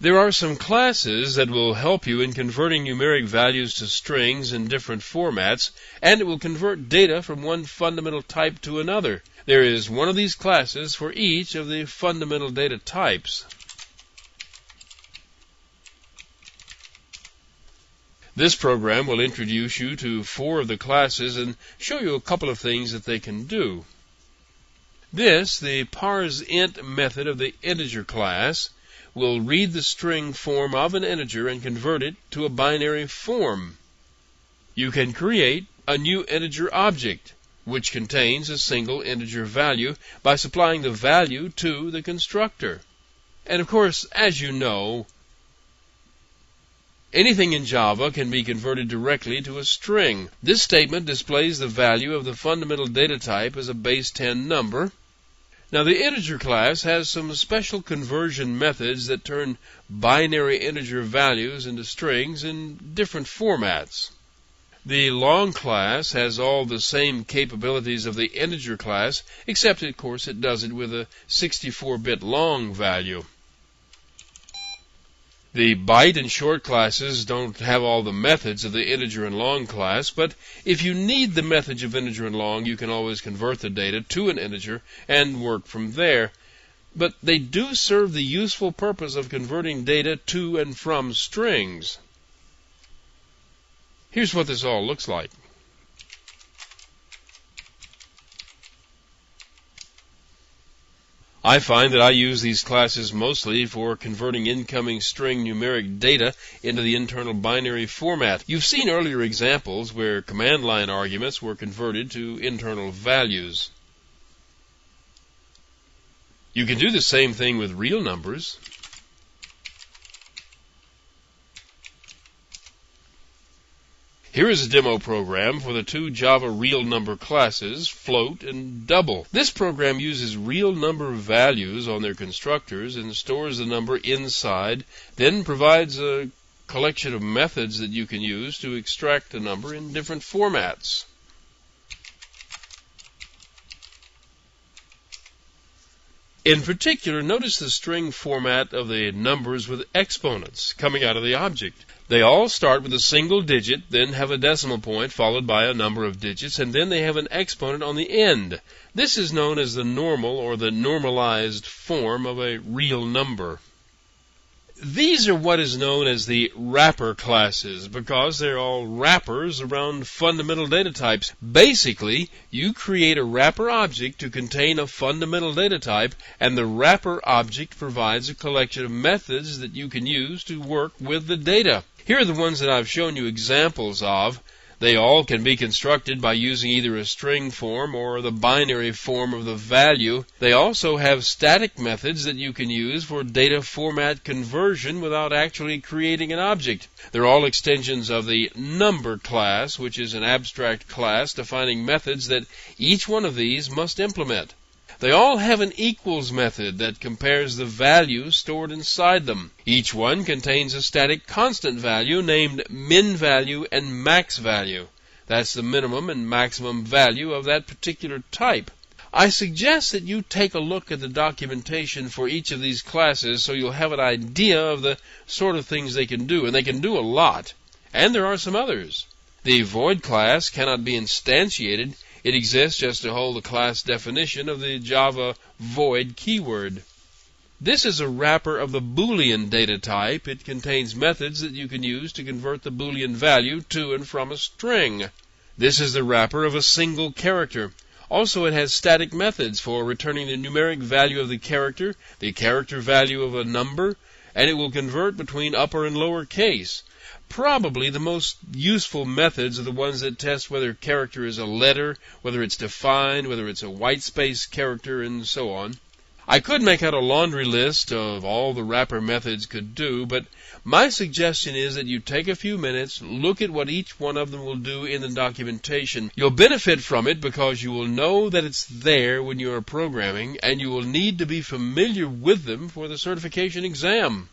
There are some classes that will help you in converting numeric values to strings in different formats, and it will convert data from one fundamental type to another. There is one of these classes for each of the fundamental data types. This program will introduce you to 4 of the classes and show you a couple of things that they can do. This, the parseInt method of the integer class, will read the string form of an integer and convert it to a binary form. You can create a new integer object, which contains a single integer value, by supplying the value to the constructor. And of course, as you know, anything in Java can be converted directly to a string. This statement displays the value of the fundamental data type as a base 10 number. Now, the integer class has some special conversion methods that turn binary integer values into strings in different formats. The long class has all the same capabilities of the integer class, except, of course, it does it with a 64-bit long value. The byte and short classes don't have all the methods of the integer and long class, but if you need the methods of integer and long, you can always convert the data to an integer and work from there. But they do serve the useful purpose of converting data to and from strings. Here's what this all looks like. I find that I use these classes mostly for converting incoming string numeric data into the internal binary format. You've seen earlier examples where command line arguments were converted to internal values. You can do the same thing with real numbers. Here is a demo program for the 2 Java real number classes, float and double. This program uses real number values on their constructors and stores the number inside, then provides a collection of methods that you can use to extract a number in different formats. In particular, notice the string format of the numbers with exponents coming out of the object. They all start with a single digit, then have a decimal point followed by a number of digits, and then they have an exponent on the end. This is known as the normal or the normalized form of a real number. These are what is known as the wrapper classes because they're all wrappers around fundamental data types. Basically, you create a wrapper object to contain a fundamental data type, and the wrapper object provides a collection of methods that you can use to work with the data. Here are the ones that I've shown you examples of. They all can be constructed by using either a string form or the binary form of the value. They also have static methods that you can use for data format conversion without actually creating an object. They're all extensions of the number class, which is an abstract class defining methods that each one of these must implement. They all have an equals method that compares the values stored inside them. Each one contains a static constant value named min value and max value. That's the minimum and maximum value of that particular type. I suggest that you take a look at the documentation for each of these classes so you'll have an idea of the sort of things they can do, and they can do a lot. And there are some others. The void class cannot be instantiated. It exists just to hold the class definition of the Java void keyword. This is a wrapper of the Boolean data type. It contains methods that you can use to convert the Boolean value to and from a string. This is the wrapper of a single character. Also, it has static methods for returning the numeric value of the character value of a number, and it will convert between upper and lower case. Probably the most useful methods are the ones that test whether character is a letter, whether it's defined, whether it's a white space character, and so on. I could make out a laundry list of all the wrapper methods could do, but my suggestion is that you take a few minutes, look at what each one of them will do in the documentation. You'll benefit from it because you will know that it's there when you are programming, and you will need to be familiar with them for the certification exam.